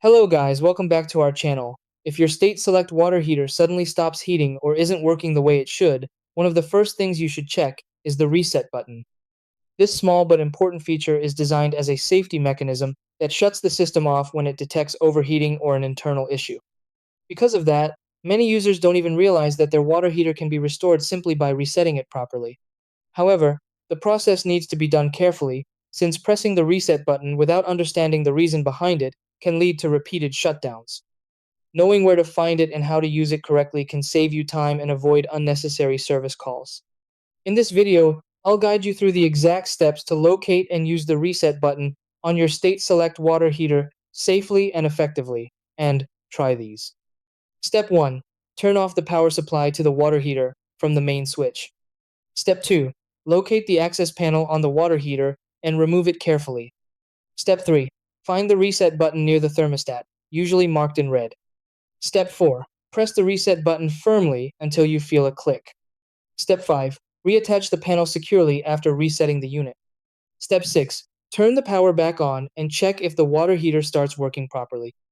Hello guys, welcome back to our channel. If your state select water heater suddenly stops heating or isn't working the way it should, one of the first things you should check is the reset button. This small but important feature is designed as a safety mechanism that shuts the system off when it detects overheating or an internal issue. Because of that, many users don't even realize that their water heater can be restored simply by resetting it properly. However, the process needs to be done carefully, since pressing the reset button without understanding the reason behind it can lead to repeated shutdowns. Knowing where to find it and how to use it correctly can save you time and avoid unnecessary service calls. In this video, I'll guide you through the exact steps to locate and use the reset button on your state select water heater safely and effectively. And try these. Step 1. Turn off the power supply to the water heater from the main switch. Step 2. Locate the access panel on the water heater and remove it carefully. Step 3. Find the reset button near the thermostat, usually marked in red. Step 4. Press the reset button firmly until you feel a click. Step 5. Reattach the panel securely after resetting the unit. Step 6. Turn the power back on and check if the water heater starts working properly.